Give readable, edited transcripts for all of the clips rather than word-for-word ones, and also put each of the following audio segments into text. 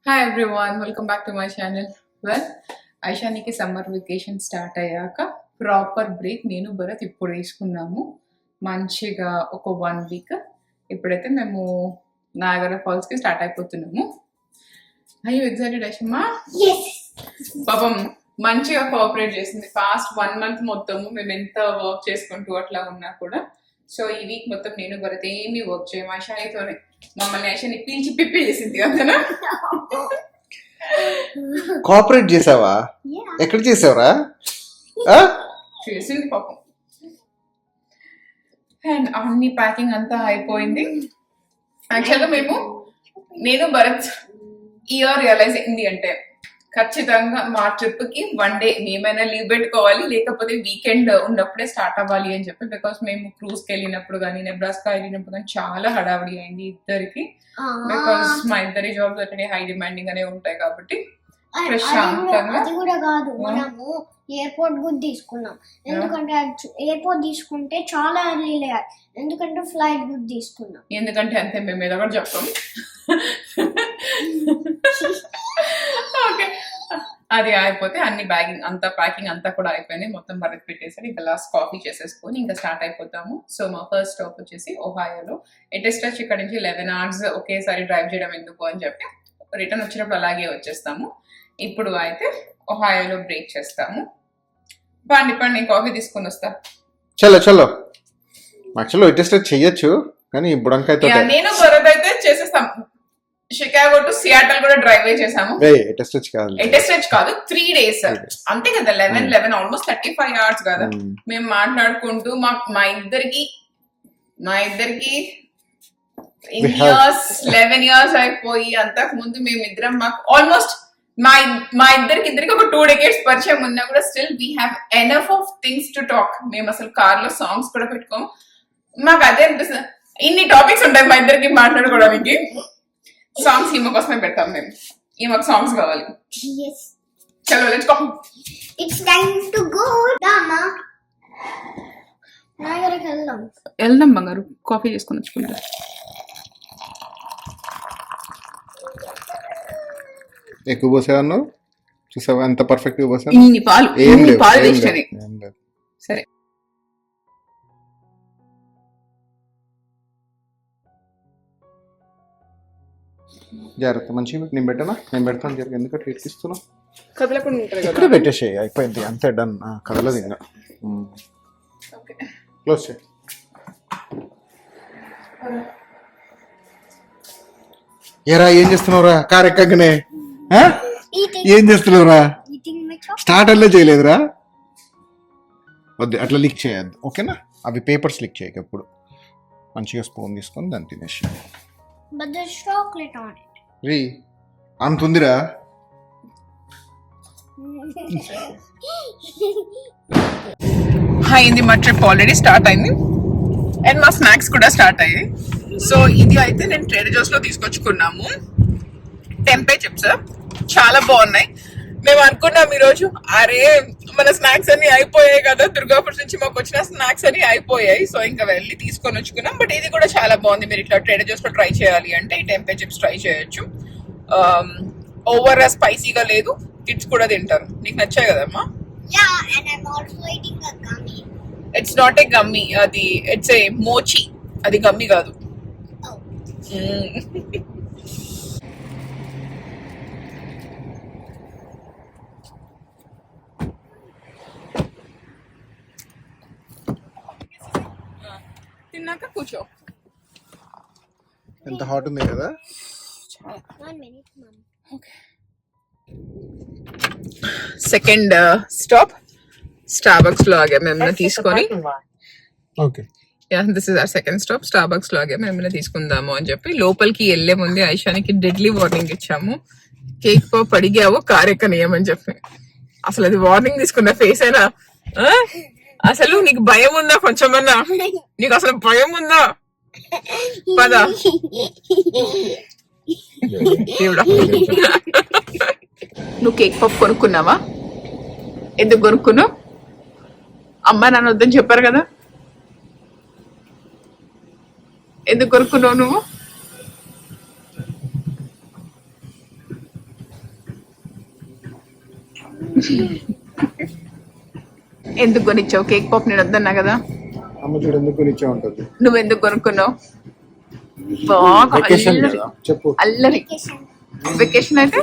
Hi everyone, welcome back to my channel. Well, ఐషానికి summer vacation start అయ్యాక proper break నేను భరత్ ఇప్పుడు తీసుకున్నాము. మంచిగా ఒక 1 వీక్. ఇప్పుడైతే మేము నాయగరా ఫాల్స్కి స్టార్ట్ అయిపోతున్నాము. అయ్యో ఎగ్జైటెడ్ ఐషమ్మా. పాపం మంచిగా కోఆపరేట్ చేసింది. ఫాస్ట్ 1 month మొత్తము మేము ఎంత వర్క్ చేసుకుంటూ అట్లా ఉన్నా కూడా. సో ఈ వీక్ మొత్తం నేను భరత్ ఏమీ వర్క్ చేయము. ఐషానితోనే మమ్మల్ని ఐషాని పీల్చి పిప్పి చేసింది అంతనా. కోఆపరేట్ చేసావా? ఎక్కడ చేసావురా? చేసింది పాపం. అండ్ అన్ని ప్యాకింగ్ అంతా అయిపోయింది. యాక్చువల్గా నేను భరత్ ఇయర్ రియలైజ్ అయింది అంటే ఖచ్చితంగా మా ట్రిప్కి 1 day మేమైనా లీవ్ పెట్టుకోవాలి, లేకపోతే వీకెండ్ ఉన్నప్పుడే స్టార్ట్ అవ్వాలి అని చెప్పి. బికాస్ మేము క్రూజ్కి వెళ్ళినప్పుడు కానీ నెబ్రాస్కా వెళ్ళినప్పుడు కానీ చాలా హడావిడి అయింది ఇద్దరికి. బికాస్ మా ఇద్దరి జాబ్స్ అట్లనే హై డిమాండింగ్ అనే ఉంటాయి కాబట్టి ప్రశాంతంగా. అది కూడా కాదు, మనము ఎయిర్పోర్ట్ కూడా తీసుకున్నాం. ఎందుకంటే ఎయిర్పోర్ట్ తీసుకుంటే చాలా ఎర్లీ లేయాలి, ఎందుకంటే ఫ్లైట్ కూడా తీసుకున్నాం. ఎందుకంటే అంతే మేము ఏదో ఒకటి చెప్తాం. ఓకే, అది అయిపోతే అన్ని ప్యాకింగ్ అంతా కూడా అయిపోయింది. మొత్తం భరత్ పెట్టేసరి ఇంకా లాస్ట్ కాఫీ చేసేసుకొని ఇంకా స్టార్ట్ అయిపోతాము. సో మా ఫస్ట్ స్టాప్ వచ్చేసి ఒహాయోలో. ఎటెస్టచ్ ఇక్కడ నుంచి 11 hours ఒకేసారి డ్రైవ్ చేయడం ఎందుకు అని చెప్పి రిటర్న్ వచ్చినప్పుడు అలాగే వచ్చేస్తాము. ఇప్పుడు అయితే ఒహాయోలో బ్రేక్ చేస్తాము. పండి నేను కాఫీ తీసుకొని వస్తా. చలో యాక్చువల్లీ ఎటెస్టచ్ చెయ్యొచ్చు కానీ బుడంకాయతో నేను భరత్ అయితే చేసేస్తాం. షికాగో టు సియాటల్ కూడా డ్రైవ్ చేసాము. ఎటెస్టచ్ కాదు 3 days అంతే కదా. 11 ఆల్మోస్ట్ 35 hours కదా. మేము మాట్లాడుకుంటూ మా ఇద్దరికి ఇన్ని ఇయర్స్ 11 years అయిపోయి అంతకు ముందు మేమిద్దరం మాకు ఆల్మోస్ట్ మా ఇద్దరికి ఒక 2 decades పరిచయం ఉన్నా కూడా still we have enough of things to talk. మేము అసలు కార్ లో సాంగ్స్ కూడా పెట్టుకోము. మాకు అదే అనిపిస్తుంది, ఇన్ని టాపిక్స్ ఉంటాయి మా ఇద్దరికి మాట్లాడుకోవడానికి. సాంగ్స్ ఈమె కోసమే పెడతాం మేము. ఈమెకు సాంగ్స్ కావాలి. చలో let's go. It's time to go దామా. నాయగరికి వెళ్దాం బంగారు. కాఫీ చేసుకొని వచ్చుకుంటా. ఎక్కువ పోసాను చూసావా ఎంత పర్ఫెక్ట్ గా పోసాను. ఇన్ని పాలు వేస్ట్ అని. సరే జాగ్రత్త. మంచిగా నేను పెడతాను జరిగి. ఎందుకంటే ఎక్కిస్తున్నావు కదలకుండా ఉంటుంది కదా. ఇక్కడ పెట్టేసేయి, అయిపోయింది అంతే, డన్. కదలదు ఇంకా. క్లోజ్ చేయి. ఏరా ఏం చేస్తున్నావురా? కార్ ఎక్కగానే ఏం చేస్తున్నావురా? స్టార్ట్ అల్లే చేయలేదురా? వద్దు అట్లా లీక్ చేయద్దు, ఓకేనా? అవి పేపర్స్ లీక్ చేయక ఎప్పుడు. మంచిగా స్పూన్ తీసుకొని దాన్ని తినేసి. But there's chocolate on it. రీ అంత ఉందిరా. అయింది మా ట్రిప్ ఆల్రెడీ స్టార్ట్ అయింది. అండ్ మా స్నాక్స్ కూడా స్టార్ట్ అయ్యాయి. సో ఇది అయితే నేను ట్రేడర్ జోస్ లో తీసుకొచ్చుకున్నాము. టెంపే చిప్స్ చాలా బాగున్నాయి. మేము అనుకున్నాం ఈరోజు అరే మన స్నాక్స్ అన్ని అయిపోయాయి కదా, దుర్గాపూర్ నుంచి మాకు వచ్చిన స్నాక్స్ అన్ని అయిపోయాయి. సో ఇంకా వెళ్ళి తీసుకొని వచ్చుకున్నాం. బట్ ఇది కూడా చాలా బాగుంది. మీరు ఇట్లా ట్రేడర్ జోస్ లో ట్రై చేయాలి అంటే ఈ టెంపే చిప్స్ ట్రై చేయొచ్చు. ఓవర్ స్పైసీగా లేదు, కిడ్స్ కూడా తింటారు. నీకు నచ్చాయి కదమ్మా? Yeah, and I'm also eating a gummy. It's not a gummy, అది ఇట్స్ ఏ మోచి. అది గమ్మీ కాదు. Oh. తిన్నాక కూర్చో. ఎంత హాట్ ఉంది కదా. 1 minute, mom. Second stop Starbucks లో ఆగా మేము తీసుకొని. Okay, this is our second stop. Starbucks లో ఆగా మేము తీసుకుందాము అని చెప్పి లోపలికి వెళ్లే ముందు ఐషానికి డెడ్లీ వార్నింగ్ ఇచ్చాము. కేక్ పాప్ అడిగావు కార్ ఎక్కనియమని చెప్పి. అసలు అది వార్నింగ్ తీసుకున్న ఫేస్ అయినా. అసలు నీకు భయం ఉందా కొంచెమన్నా? నీకు అసలు భయం ఉందా? పదా నువ్వు కేక్ పాప్ కొనుక్కున్నావా? ఎందుకు కొనుక్కున్నావు? అమ్మ నాన్న వద్దని చెప్పారు కదా, ఎందుకు కొనుక్కున్నావు నువ్వు? ఎందుకు కొనిచ్చావు కేక్ పాప్? నేను వద్దన్నా కదా. అమ్మ చూడు ఎందుకు కొనిచ్చే ఉంటుంది. నువ్వు ఎందుకు కొనుక్కున్నావు? బాగా వెకేషన్ అల్లరి కదా చెప్పు. అల్లరి. వెకేషన్ అయితే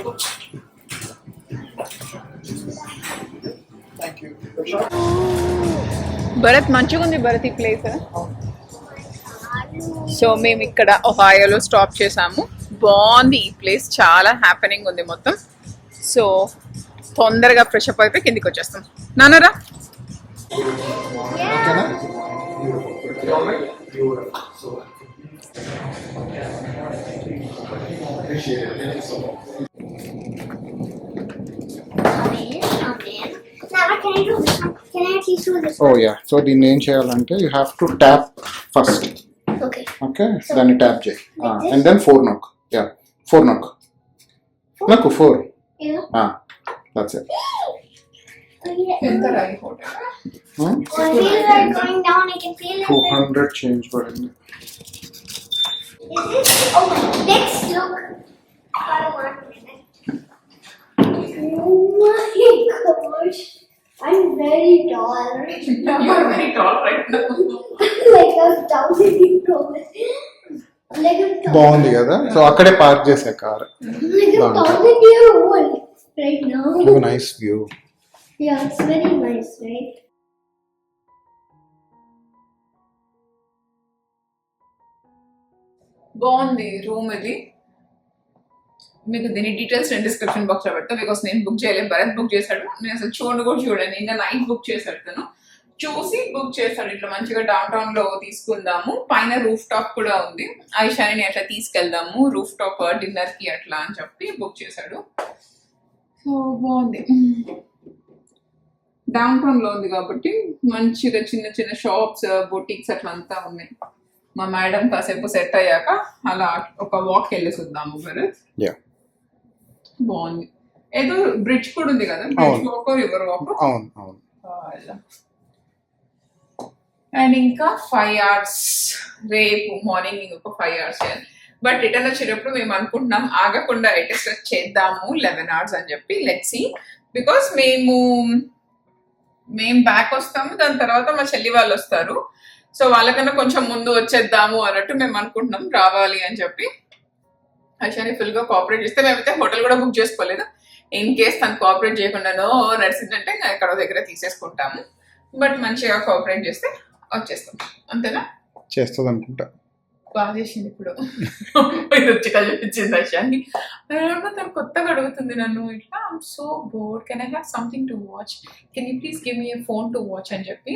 భరత్ మంచిగా ఉంది భరత్ ఈ ప్లేస్. సో మేము ఇక్కడ ఒహాయోలో స్టాప్ చేసాము. బాగుంది ఈ ప్లేస్, చాలా హ్యాపెనింగ్ ఉంది మొత్తం. సో తొందరగా ఫ్రెష్ అప్ అయిపోయి కిందికి వచ్చేస్తాం. నాన్నరా ఓకేనా? Now can I do this one? Can I at least do this oh one? Yeah. So దీన్ని ఏం చేయాలంటే you have to tap first. Okay. Okay, దాన్ని ట్యాప్ చేయి అండ్ దెన్ 4 నొక్. యా 4 నొక్. నొక్కు 4. Yeah. That's it. Oh, yeah. ఎంత right hotel. Oh, I feel like going down. I can feel it. 200 change పడింది. Is this? Oh, next look. Hold on 1 minute. Oh my gosh. I'm very tall. You are very tall right now. Like a 1,000-year-old. Like a బాగుంది కదా. So అక్కడే park చేసా car. like a 1,000-year-old right now. Nice view. Yeah, it's very nice, right? బాగుంది room ఇది. మీకు దీని details నేను description box లో పెడతా. బికాస్ నేను బుక్ చేయలేదు, భరత్ బుక్ చేశాడు. నేను అసలు చూడండి కూడా చూడండి. ఇంకా నైట్ బుక్ చేశాడు తను. చూసి బుక్ చేశాడు. ఇట్లా మంచిగా డౌన్ టౌన్ లో తీసుకుందాము, పైన రూఫ్ టాప్ కూడా ఉంది, ఐషాని అట్లా తీసుకెళ్దాము రూఫ్ టాప్ డిన్నర్ కి అట్లా అని చెప్పి బుక్ చేశాడు. సో బాగుంది. డౌన్ టౌన్ లో ఉంది కాబట్టి మంచిగా చిన్న చిన్న షాప్స్, బొటిక్స్ అట్లా అంతా ఉన్నాయి. మా మేడం కాసేపు సెట్ అయ్యాక అలా ఒక వాక్ వెళ్ళేసి వద్దాము భరత్. యా బాగుంది. ఏదో బ్రిడ్జ్ కూడా ఉంది కదా, బ్రిడ్జ్ వాక్ రివర్ వాక్. అవును అవును. అండ్ ఇంకా 5 hours రేపు మార్నింగ్ ఇంకొక 5 hours చేయాలి. బట్ రిటర్న్ వచ్చేటప్పుడు మేము అనుకుంటున్నాం ఆగకుండా ఎటెస్ట్ చేద్దాము 11 hours అని చెప్పి. Let's see. బికాస్ మేము బ్యాక్ వస్తాము, దాని తర్వాత మా చెల్లి వాళ్ళు వస్తారు. సో వాళ్ళకన్నా కొంచెం ముందు వచ్చేద్దాము అన్నట్టు మేము అనుకుంటున్నాం రావాలి అని చెప్పి. ఐషాని ఫుల్ గా కోఆపరేట్ చేస్తే, మేమైతే హోటల్ కూడా బుక్ చేసుకోలేదు. ఇన్ కేస్ తను కోఆపరేట్ చేయకుండానో నడిచిందంటే ఎక్కడో దగ్గర తీసేసుకుంటాము. బట్ మంచిగా కోఆపరేట్ చేస్తే వచ్చేస్తాం. అంతేనా? చేస్తుంది అనుకుంటా. బాగా చేసింది. ఇప్పుడు ఇది వచ్చి కలిపించింది ఐషాని. తను కొత్తగా అడుగుతుంది నన్ను ఇట్లా, I'm so board, can I have something to watch, can you please give me A phone to watch అని చెప్పి.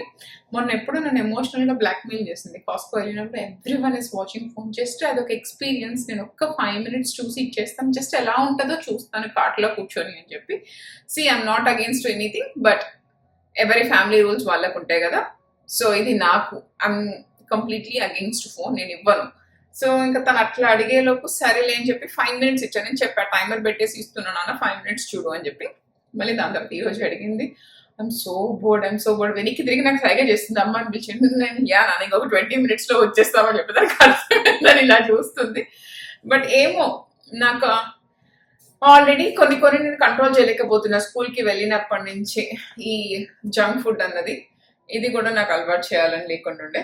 మొన్న ఎప్పుడు నన్ను ఎమోషనల్ గా బ్లాక్మెయిల్ చేసింది. కాస్కో వెళ్ళినప్పుడు every one is watching phone, just అదొక ఎక్స్పీరియన్స్, నేను ఒక్క 5 minutes చూసి ఇచ్చేస్తాను, జస్ట్ ఎలా ఉంటుందో చూస్తాను కార్ట్లో కూర్చొని అని చెప్పి. See I'm not against anything, but ఎవరి ఫ్యామిలీ రూల్స్ వాళ్ళకు ఉంటాయి కదా. సో ఇది నాకు ఐఎమ్ కంప్లీట్లీ అగెయిన్స్ట్ ఫోన్, నేను ఇవ్వను. సో ఇంకా తను అట్లా అడిగేలోపు సరేలే అని చెప్పి 5 minutes ఇచ్చాను. నేను చెప్పా టైమర్ పెట్టేసి ఇస్తున్నాను అన్న, 5 minutes చూడు అని చెప్పి. మళ్ళీ దాని తర్వాత ఈ రోజు అడిగింది. ఐఎమ్ సో బోర్డ్ వెనక్కి తిరిగి నాకు సరిగా చేస్తుంది. అమ్మ అని పిలిచింది. నేను నాకు ఇంకొక 20 minutes లో వచ్చేస్తామని చెప్పి దానికి అర్థమైందని ఇలా చూస్తుంది. బట్ ఏమో నాకు ఆల్రెడీ కొన్ని నేను కంట్రోల్ చేయలేకపోతున్నా స్కూల్కి వెళ్ళినప్పటి నుంచి. ఈ జంక్ ఫుడ్ అన్నది ఇది కూడా నాకు అలవాటు చేయాలని లేకుండా.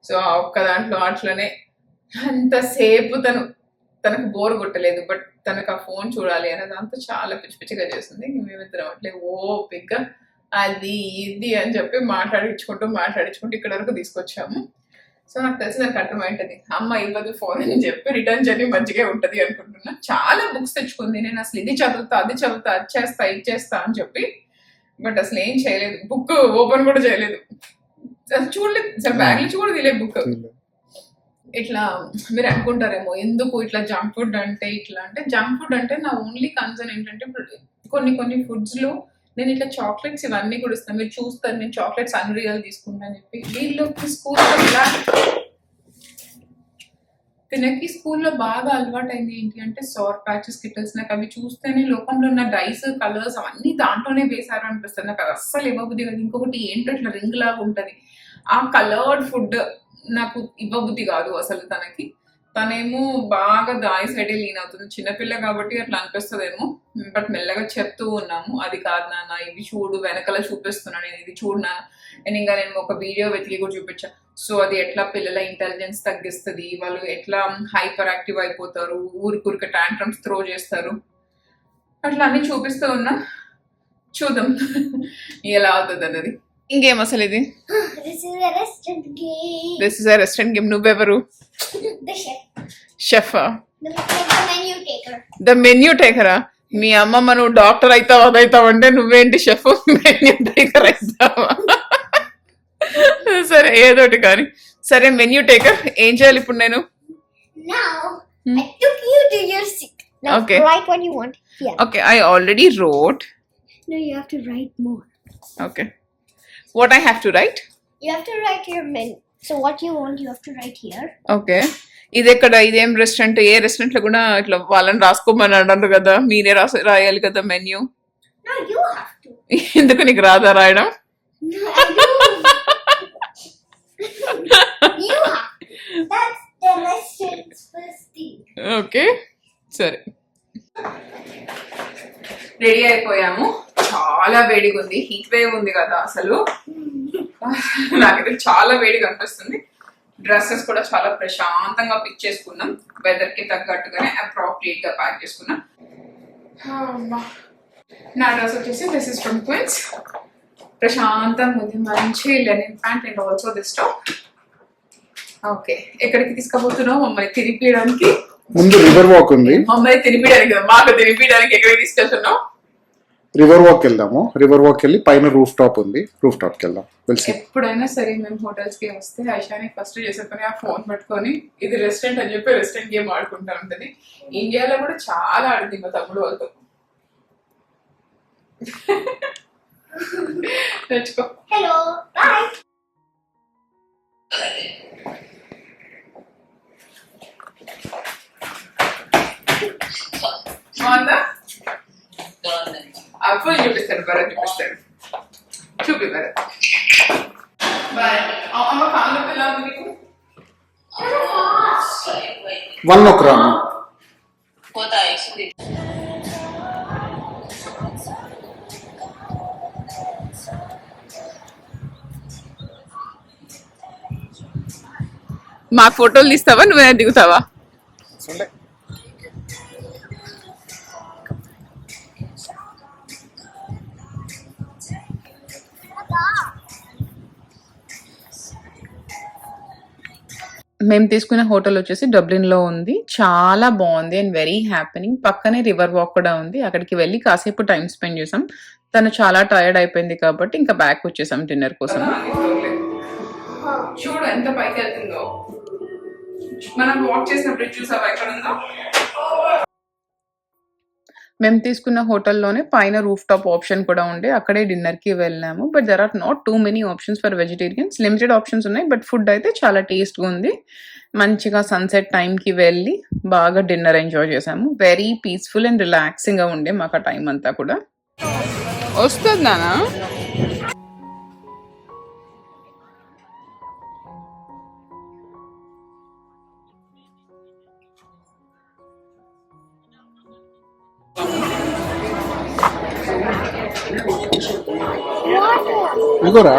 సో ఆ ఒక్క దాంట్లో అట్లనే అంతసేపు తనకు బోర్ కొట్టలేదు. బట్ తనకు ఆ ఫోన్ చూడాలి అనే దాంతో చాలా పిచ్చిగా చేస్తుంది. మేమిద్దరం అట్లే ఓపిగ్గా అది ఇది అని చెప్పి మాట్లాడించుకుంటూ ఇక్కడ వరకు తీసుకొచ్చాము. సో నాకు తెలిసి దానికి అర్థమైంటది, అమ్మ ఇవ్వదు ఫోన్ అని చెప్పి రిటర్న్ జర్నీ మంచిగా ఉంటుంది అనుకుంటున్నా. చాలా బుక్స్ తెచ్చుకుంది. నేను అసలు ఇది చదువుతా, అది చేస్తా, ఇది చేస్తా అని చెప్పి. బట్ అసలు ఏం చేయలేదు, బుక్ ఓపెన్ కూడా చేయలేదు, అసలు చూడలేదు, అసలు బ్యాగ్ నుంచి కూడా తీయలేదు బుక్. ఇట్లా మీరు అనుకుంటారేమో ఎందుకు ఇట్లా జంక్ ఫుడ్ అంటే ఇట్లా అంటే, జంక్ ఫుడ్ అంటే నా ఓన్లీ కన్సర్న్ ఏంటంటే కొన్ని ఫుడ్స్ లో నేను ఇట్లా చాక్లెట్స్ ఇవన్నీ కూడా ఇస్తాను. మీరు చూస్తారు నేను చాక్లెట్స్ అన్రియల్ తీసుకుంటా అని చెప్పి. వీళ్ళకి స్కూల్లో బాగా అలవాటు అయింది ఏంటి అంటే సార్ ప్యాచెస్, కిటిల్స్. నాకు అవి చూస్తేనే లోకంలో ఉన్న డైస్, కలర్స్ అవన్నీ దాంట్లోనే వేసారు అనిపిస్తుంది. నాకు అది అస్సలు ఇవ్వబుద్ధి కాదు. ఇంకొకటి ఏంటో ఇట్లా రింగ్ లాగా ఉంటుంది, ఆ కలర్డ్ ఫుడ్ నాకు ఇవ్వబుద్ధి కాదు అసలు. తనేమో బాగా దాయి సైడే లీన్ అవుతుంది. చిన్నపిల్ల కాబట్టి అట్లా అనిపిస్తుందేమో, బట్ మెల్లగా చెప్తూ ఉన్నాము అది కాదు నాన్న, ఇది చూడు, వెనకాల చూపిస్తున్నాను నేను, ఇది చూడు నాన్న. అండ్ ఇంకా నేను ఒక వీడియో వెతికి కూడా చూపించా. సో అది ఎట్లా పిల్లల ఇంటెలిజెన్స్ తగ్గిస్తుంది, వాళ్ళు ఎట్లా హైపర్ యాక్టివ్ అయిపోతారు, ఊరికూరిక టాంట్రమ్స్ త్రో చేస్తారు, అట్లా అన్ని చూపిస్తూ ఉన్నా. చూద్దాం ఎలా అవుతుంది అన్నది. ఇంకేం అసలు ఇది? This is a restaurant game. This is a restaurant game. నువ్వెవరు? The chef. షెఫా? The menu taker. The menu టేకరా? మీ అమ్మమ్మ నువ్వు డాక్టర్ అవుతావు అదవుతావు అంటే నువ్వేంటి షెఫ్ మెన్యూ టేకర్ అవుతావా? సరే ఏదోటి కానీ. సరే మెన్యూ టేకర్, ఏం చేయాలి ఇప్పుడు నేను? Now, I took you to your seat. Now, Okay. write what you want here. Okay, I already wrote. No, you have to write more. Okay, what I have to right? You have to write your menu. So, what you want, you have to write here. Okay, ఇది ఎక్కడ? ఇదేం restaurant? ఏ restaurant లో కూడా ఇట్లా వాళ్ళని రాసుకోమని అన్నారు కదా, మీరే రాయాలి కదా menu. No, you have to. ఎందుకు నీకు రాదా రాయడం? No, I do. You have to. That's the restaurant's first thing. Okay సరే, రెడీ అయిపోయాము. చాలా వేడిగా ఉంది, హీట్ వేవ్ ఉంది కదా అసలు. నాకైతే చాలా వేడిగా అనిపిస్తుంది. డ్రెస్సెస్ కూడా చాలా ప్రశాంతంగా పిక్ చేసుకున్నాం, వెదర్ కి తగ్గట్టుగానే అప్రోప్రియేట్ గా ప్యాక్ చేసుకున్నాం. నా డ్రెస్ వచ్చేసి దిస్ ఇస్ ఫ్రమ్ ట్విన్స్. ప్రశాంతంగా ఉంది, మంచి linen pant and also this top. Okay, ఎక్కడికి తీసుకుపోతున్నావు మమ్మల్ని తిరిపియడానికి? ముందు రివర్ వాక్ ఉంది. మమ్మల్ని తినిపించడానికి కదా, మాకు తినిపించడానికి ఎక్కడికి తీసుకెళ్తున్నావు? రివర్ వాక్ వెళ్దాము. రివర్ వాక్ వెళ్ళి పైన రూఫ్ టాప్ ఉంది, రూఫ్ టాప్ కి వెళ్దాం. ఎప్పుడైనా సరే మేము హోటల్స్ కి వస్తే ఐషాని ఫస్ట్ చేసేపని ఆ ఫోన్ పట్టుకొని ఇది రెస్టారెంట్ అని చెప్పి రెస్టారెంట్ గేమ్ ఆడుకుంటా ఉంటది. ఇండియాలో కూడా చాలా ఆడింది మా తమ్ముడు వాళ్ళతో. తెచ్చుకో. Hello. Bye. బాగుందా? అప్పుడు చూపిస్తాడు, భరత్ చూపిస్తాడు. చూపి భరత్. బాయ్. అమ్మ కాళ్ళు ఎలా ఉంది నీకు? 1 o'clock రాము. మా ఫోటోలు తీస్తావా, నువ్వే దిగుతావా? మేము తీసుకున్న హోటల్ వచ్చేసి డబ్లిన్ లో ఉంది. చాలా బాగుంది అండ్ వెరీ హ్యాపెనింగ్. పక్కనే రివర్ వాక్ కూడా ఉంది. అక్కడికి వెళ్ళి కాసేపు టైం స్పెండ్ చేసాం. తను చాలా టైర్డ్ అయిపోయింది కాబట్టి ఇంకా బ్యాక్ వచ్చేసాం డిన్నర్ కోసం. చూడు ఎంత పైకి వెళ్తుందో. మనం వాక్ చేసిన బ్రిడ్జ్ చూసావా ఎక్కడ ఉందో? మేము తీసుకున్న హోటల్లోనే పైన రూఫ్ టాప్ ఆప్షన్ కూడా ఉండే, అక్కడే డిన్నర్ కి వెళ్ళాము. But there are not too many options for vegetarians. Limited options ఉన్నాయి, బట్ ఫుడ్ అయితే చాలా టేస్ట్గా ఉంది. మంచిగా సన్సెట్ టైంకి వెళ్ళి బాగా డిన్నర్ ఎంజాయ్ చేసాము. వెరీ పీస్ఫుల్ అండ్ రిలాక్సింగ్ గా ఉండే మాకు ఆ టైం అంతా కూడా. వస్తుందానా? ఇదిగోరా.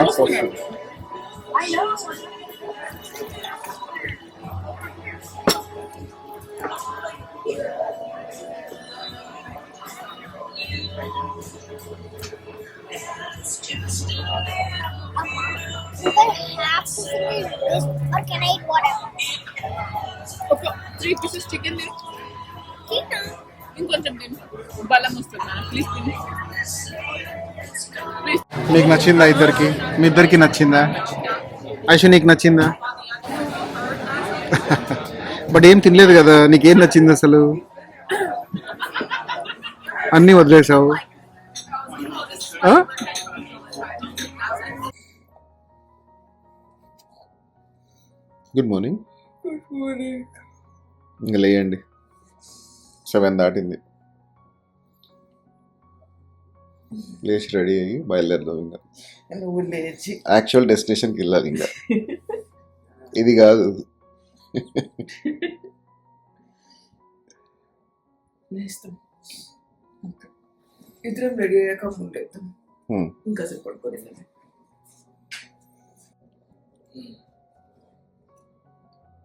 Or can I eat whatever? Okay. 3 pieces chicken Tina. ఇంకొంచెం బలం వస్తుంది. Please please. నీకు నచ్చిందా? ఇద్దరికి మీ ఇద్దరికి నచ్చిందా? ఐషు నీకు నచ్చిందా? బట్ ఏం తినలేదు కదా, నీకేం నచ్చింది అసలు? అన్నీ వదిలేసావు. Good morning. ఇంకా లేయండి, 7 దాటింది. లేచి రెడీ అయ్యి బయలుదేరదాం. ఇంకా నువ్వు లేచి యాక్చువల్ డెస్టినేషన్కి వెళ్ళాలి. ఇంకా ఇది కాదు. లేస్తాం. ఇద్దరం రెడీ అయ్యాక ఫుడ్ వేద్దాం. ఇంకా సేపు పడుకోలేదు.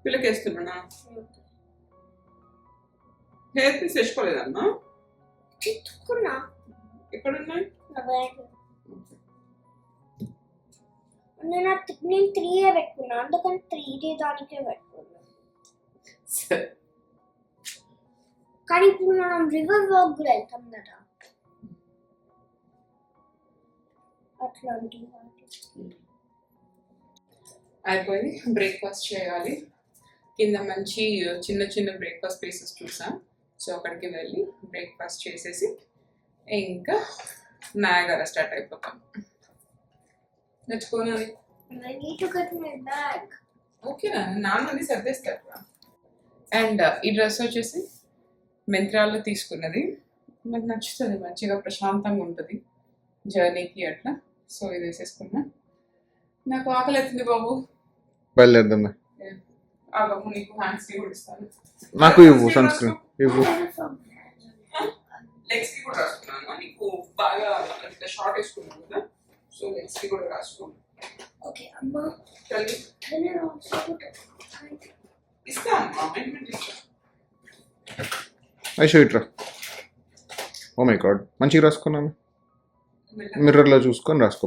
పిల్లకి వేస్తున్నా. హెయిర్ పీస్ వేసుకోలేదమ్మా? చిత్తుకున్నా. ఎక్కడున్నాయి? నేను 3 పెట్టుకున్నా, అందుకని 3D దానికే పెట్టుకున్నా. కానీ ఇప్పుడు మనం రివర్ వాక్ కూడా వెళ్తాం కదా, అట్లాంటి అయిపోయింది. బ్రేక్ఫాస్ట్ చేయాలి. కింద మంచి చిన్న చిన్న బ్రేక్ఫాస్ట్ ప్లేసెస్ చూసాం. సో అక్కడికి వెళ్ళి బ్రేక్ఫాస్ట్ చేసేసి ఇంకా నాయగారా స్టార్ట్ అయిపోతాం. నచ్చుకోనా? I need to get my bag. ఓకేనా? నాన్నని సర్దేస్తారు. అండ్ ఈ డ్రెస్ వచ్చేసి మెంత్రాల్లో తీసుకున్నది. నాకు నచ్చుతుంది, మంచిగా ప్రశాంతంగా ఉంటుంది జర్నీకి అట్లా. సో ఇది వేసేసుకున్నా. నాకు ఆకలి అవుతుంది బాబు. బయలుదేరదాం. ఆగము, నీకు హ్యాండ్స్ కి కూడా ఇస్తాను. నాకు ఇవ్వు సన్ స్క్రీన్ ఇవ్వు. లెగ్స్ కి కూడా రాసుకున్నాను. నీకు బాగా షార్ట్ వేసుకున్నాను కదా, సో లెగ్స్ కి కూడా రాసుకున్నాను. Okay, Amma. తల్లి Can I also put ఇస్తాను, అమెంట్మెంట్ ఇస్తాను. ఐషో ఇట్రా. ఓ మై గాడ్, మంచిగా రాసుకున్నాను. మిర్రర్లో చూసుకొని రాసుకో.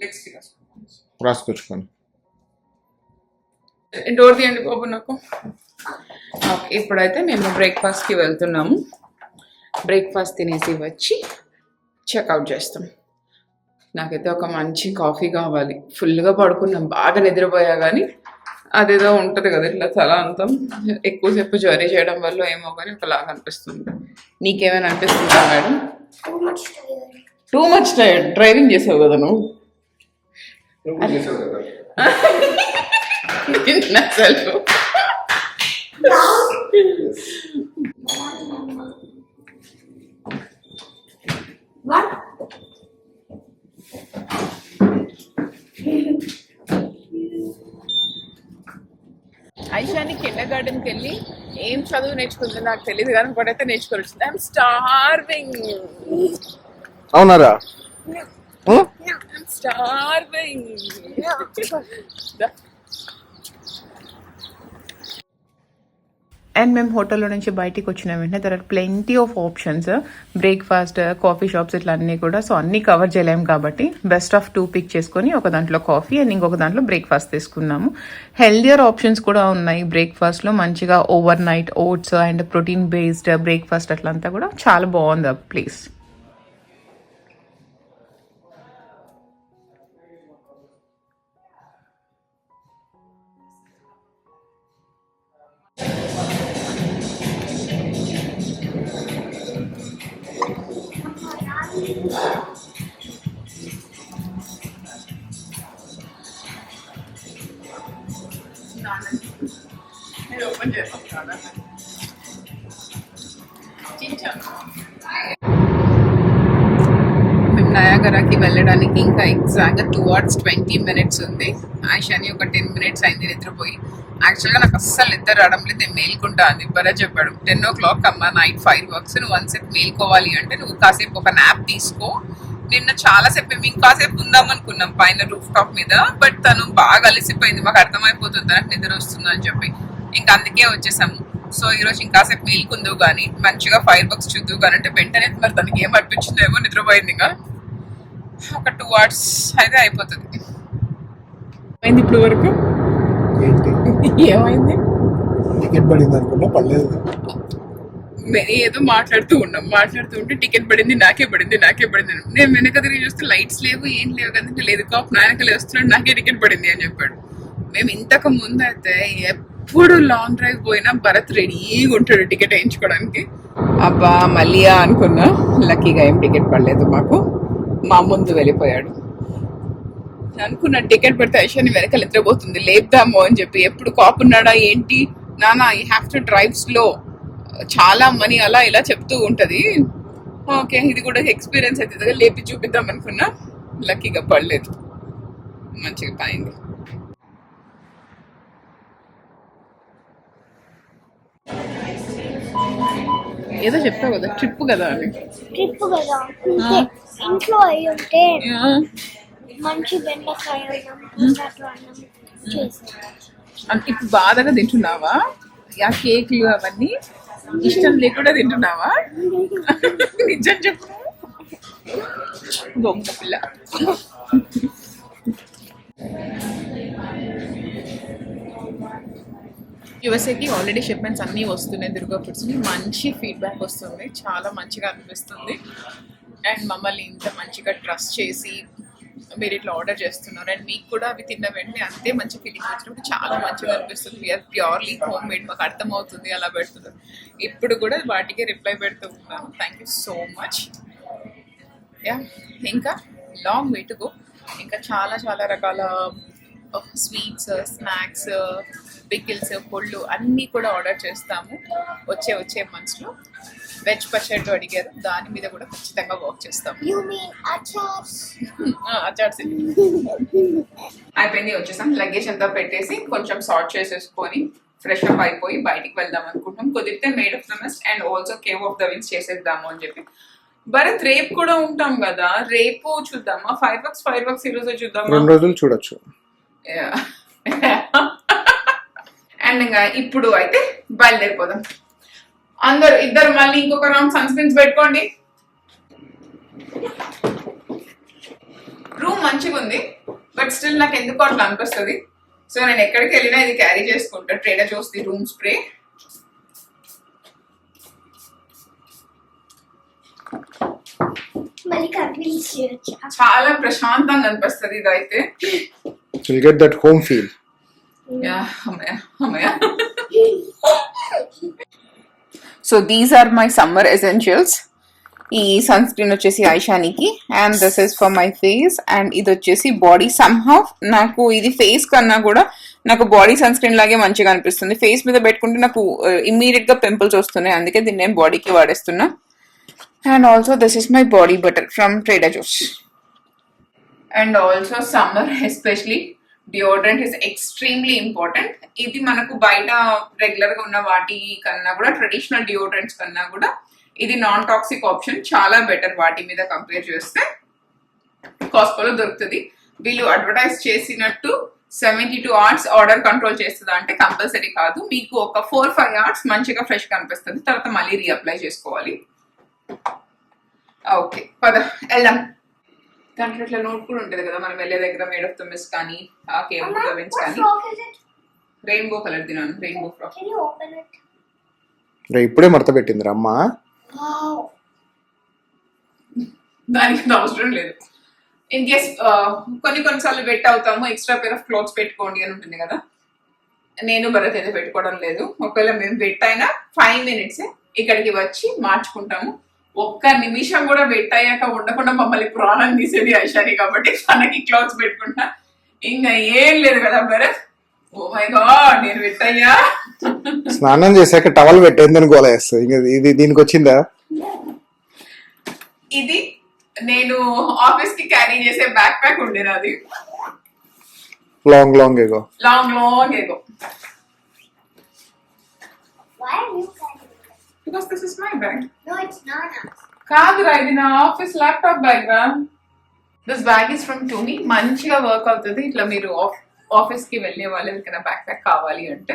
లెగ్స్ కి రాసుకున్నాను. రాసుకొచ్చుకొని డోర్ తీయండి బాబు నాకు. ఇప్పుడైతే మేము బ్రేక్ఫాస్ట్కి వెళ్తున్నాము. బ్రేక్ఫాస్ట్ తినేసి వచ్చి చెక్అవుట్ చేస్తాం. నాకైతే ఒక మంచి కాఫీ కావాలి. ఫుల్గా పడుకున్నాం, బాగా నిద్రపోయా, కానీ అదేదో ఉంటుంది కదా ఇట్లా తల అంతా ఎక్కువసేపు జర్నీ చేయడం వల్ల ఏమో కానీ ఒకలాగా అనిపిస్తుంది. నీకేమైనా అనిపిస్తుందా madam? Too much tired. Driving చేసావు కదా నువ్వు. అసలు what? ఐషాని కిండర్ గార్డెన్కి వెళ్ళి ఏం చదువు నేర్చుకుంటుందో నాకు తెలియదు, కానీ ఇప్పుడైతే నేర్చుకోవచ్చు. I'm starving. అవునారా? I'm starving. అండ్ మేము హోటల్లో నుంచి బయటికి వచ్చిన వెంటనే there are plenty of options, breakfast, coffee shops ఇట్లా అన్నీ కూడా. సో అన్నీ కవర్ చేయలేము కాబట్టి బెస్ట్ ఆఫ్ 2 పిక్ చేసుకొని ఒక దాంట్లో కాఫీ అండ్ ఇంకొక దాంట్లో బ్రేక్ఫాస్ట్ తీసుకున్నాము. హెల్దియర్ ఆప్షన్స్ కూడా ఉన్నాయి బ్రేక్ఫాస్ట్లో. మంచిగా overnight oats and protein based breakfast అట్లంతా కూడా చాలా బాగుంది ఆ ప్లేస్. ఓపెన్ చేస్తాం. మేము నయాగరాకి వెళ్ళడానికి ఇంకా ఎగ్జాక్ట్గా 2 hours 20 minutes ఉంది. ఆయిషాని ఒక 10 minutes అయింది నిద్రపోయి. యాక్చువల్గా నాకు అస్సలు నిద్ర రావడం లేదు, నేను మేల్కుంటా అని ఇవ్వరే చెప్పాడు. 10 o'clock అమ్మా, నైట్ 5 works. నువ్వు 1 second మేల్కోవాలి అంటే నువ్వు కాసేపు ఒక నాప్ తీసుకో. నిన్న చాలాసేపు మేము ఇంకాసేపు ఉందాం అనుకున్నాం పైన రూఫ్ టాప్ మీద, బట్ తను బాగా అలసిపోయింది. మాకు అర్థమైపోతుంది నాకు నిద్ర వస్తుందని చెప్పి, ఇంకా అందుకే వచ్చేసాము. సో ఈరోజు ఇంకాసేపు మేల్కుందువు కానీ మంచిగా 5 bucks చూద్దువు కానీ అంటే వెంటనే మరి తనకి ఏం అనిపించిందో ఏమో నిద్రపోయింది. ఇంకా ఒక 2 hours అయితే అయిపోతుంది. అయింది ఇప్పుడు వరకు. ఏమైంది? టికెట్ పడింది అనుకున్నా, పడలేదు. ఏదో మాట్లాడుతూ ఉంటే టికెట్ పడింది, నాకే పడింది. నేను వెనక తిరిగి చూస్తే లైట్స్ లేవు, ఏం లేవు కదంటే లేదు కాపు నాయనకలే వస్తున్నాడు, నాకే టికెట్ పడింది అని చెప్పాడు. మేము ఇంతకు ముందు అయితే ఎప్పుడు లాంగ్ డ్రైవ్ పోయినా భరత్ రెడీగా ఉంటాడు టికెట్ వేయించుకోవడానికి. అబ్బా మళ్ళీయా అనుకున్నా, లక్కీగా ఏం టికెట్ పడలేదు మాకు. మా ముందు వెళ్ళిపోయాడు. అనుకున్న టికెట్ పెడితే ఐషాని వెనకాల నిద్రపోతుంది, లేపుదాము అని చెప్పి. ఎప్పుడు కాపున్నాడా ఏంటి నానా, I have to drive slow, చాలా మనీ అలా ఇలా చెప్తూ ఉంటుంది. ఓకే, ఇది కూడా ఎక్స్పీరియన్స్ అవుతుంది, లేపి చూపిద్దాం అనుకున్నా. లక్కీగా పడలేదు, మంచిగా పోయింది. ఏదో చెప్పావు కదా ట్రిప్ కదా అని. ట్రిప్ కదా ఉంటే ఇంట్లో అయి ఉంటే మంచి బెండకాయ పొటాటో అన్నం చేసాను. అంటే ఇప్పుడు బాధగా తింటున్నావా? ఆ కేక్లు అవన్నీ ఇష్టం లేకుండా తింటున్నావా? నిజం చెప్పు. గొంగ పిల్ల. యుఎస్ఏకి ఆల్రెడీ షిప్మెంట్స్ అన్నీ వస్తున్నాయి దుర్గా ఫుడ్స్ని. మంచి ఫీడ్బ్యాక్ వస్తుంది, చాలా మంచిగా అనిపిస్తుంది. అండ్ మమ్మల్ని ఇంత మంచిగా ట్రస్ట్ చేసి మీరు ఇట్లా ఆర్డర్ చేస్తున్నారు. అండ్ మీకు కూడా అవి తిన్న వెంటనే అంతే మంచి ఫీలింగ్ వచ్చినప్పుడు చాలా మంచిగా అనిపిస్తుంది. వీఆర్ ప్యూర్లీ హోమ్ మేడ్, మాకు అర్థమవుతుంది అలా పెడుతున్నారు. ఇప్పుడు కూడా వాటికి రిప్లై పెడుతూ ఉన్నాను. Thank you so much. Yeah, ఇంకా లాంగ్ వే టు గో. ఇంకా చాలా చాలా రకాల స్వీట్స్, స్నాక్స్, పికిల్స్, పొళ్ళు అన్నీ కూడా ఆర్డర్ చేస్తాము వచ్చే మంత్స్లో. వెజ్ పచ్చడి అడిగారు, దాని మీద కూడా ఖచ్చితంగా వర్క్ చేస్తాము. You mean achars? అచార్స్ అయిపోయింది, వచ్చేసాం. లగేజ్ అంతా పెట్టేసి కొంచెం సార్ట్ చేసేసుకొని ఫ్రెష్ అప్ అయిపోయి బయటికి వెళ్దాం అనుకుంటాం. కుదిరితే Maid of the Mist and also Cave of the Winds చేసేద్దాము అని చెప్పి. భరత్ రేపు కూడా ఉంటాం కదా, రేపు చూద్దామా? ఫైర్ వర్క్స్ ఈ రోజు చూద్దామా? 2 రోజులు చూడొచ్చు. అండ్ ఇంకా ఇప్పుడు అయితే బయలుదేరిపోదాం. ఇద్దరు మళ్ళీ ఇంకొక రౌండ్ సన్ స్క్రీన్స్ పెట్టుకోండి. రూమ్ మంచిగా ఉంది, బట్ స్టిల్ నాకు ఎందుకు అట్లా అనిపిస్తుంది. సో నేను ఎక్కడికి వెళ్ళినా ఇది క్యారీ చేసుకుంటా. Trader Joe's the room spray. చాలా ప్రశాంతంగా అనిపిస్తుంది ఇదైతే. You'll get that home feel. So these are my summer essentials. ఈ సన్ స్క్రీన్ వచ్చేసి ఐషానికి, and this is for my face, and ఇది వచ్చేసి బాడీ. సమ్హౌ నాకు ఇది ఫేస్ కన్నా కూడా నాకు బాడీ సన్ స్క్రీన్ లాగే మంచిగా అనిపిస్తుంది. ఫేస్ మీద పెట్టుకుంటే నాకు ఇమ్మీడియట్ గా పింపుల్స్ వస్తున్నాయి, అందుకే దీన్ని నేను బాడీకి వాడేస్తున్నా. And also this is my body butter from Trader Joe's. And also summer especially deodorant is extremely important. ఇది మనకు బయట రెగ్యులర్ గా ఉన్న వాటి కన్నా కూడా, ట్రెడిషనల్ డియోడ్రెంట్స్ కన్నా కూడా ఇది నాన్ టాక్సిక్ ఆప్షన్. చాలా బెటర్ వాటి మీద కంపేర్ చేస్తే. కాస్కోలో దొరుకుతుంది. వీళ్ళు అడ్వర్టైజ్ చేసినట్టు 72 hours ఆర్డర్ కంట్రోల్ చేస్తుందా అంటే కంపల్సరీ కాదు. మీకు ఒక 4-5 hours మంచిగా ఫ్రెష్ కనిపిస్తుంది, తర్వాత మళ్ళీ రీఅప్లై చేసుకోవాలి. ఓకే పద వెళ్దాం. దాంట్లో ఇట్లా నోట్ కూడా ఉంటుంది కదా మనం వెళ్ళే దగ్గర, మేడ్ ఆఫ్ ద మిస్ట్ కానీ ఆ కేవ్ ఆఫ్ ద విండ్స్ కానీ. రెయిన్బో కలర్ తినాను, రెయిన్బో ఫ్రాక్. ఇప్పుడే మడత పెట్టింది అమ్మ. దానికి అవసరం లేదు. ఇన్ కేస్ కొన్నిసార్లు వెట్ అవుతాము, ఎక్స్ట్రా పేర్ ఆఫ్ క్లోత్స్ పెట్టుకోండి అని ఉంటుంది కదా. నేను భరత్ అయితే పెట్టుకోవడం లేదు. ఒకవేళ మేము వెట్ అయినా 5 minutes ఇక్కడికి వచ్చి మార్చుకుంటాము. ఒక్క నిమిషం కూడా వెట్ అయ్యాక ఉండకుండా మమ్మల్ని ప్రాణం తీసేది ఐషాని, కాబట్టి తనకి క్లాత్స్ పెట్టుకుంటా. ఇంకా ఏం లేదు కదా భరత్. ఓ మై గాడ్, నేను వెట్ అయ్యా. స్నానం చేశాక టవల్ పెట్టేందని గోల వేస్తుంది. ఇది దీనికి వచ్చిందా? ఇది నేను ఆఫీస్ కి క్యారీ చేసే బ్యాక్ ప్యాక్ ఉండేది, అది long ఏగో. Why are you carrying it? Because this is my bag. No, it's not. కాదురా, ఇది నా ఆఫీస్ ల్యాప్టాప్ బ్యాగ్ రా. This bag is from Tumi. మంచిగా వర్క్ అవుతుంది. ఇట్లా మీరు ఆఫీస్ కి వెళ్ళే వాళ్ళు ఎవరికైనా బ్యాక్ ప్యాక్ కావాలి అంటే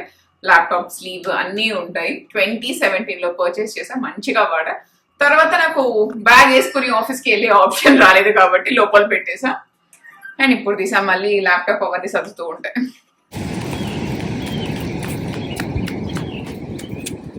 ల్యాప్టాప్ స్లీవ్ అన్నీ ఉంటాయి. 2017లో పర్చేస్ చేసా, మంచిగా వాడా. తర్వాత నాకు బ్యాగ్ వేసుకుని ఆఫీస్ కి వెళ్ళే ఆప్షన్ రాలేదు కాబట్టి లోపల పెట్టేసా. అండ్ ఇప్పుడు తీసా, మళ్ళీ ల్యాప్టాప్ అవన్నీ సర్దుతూ ఉంటాయి.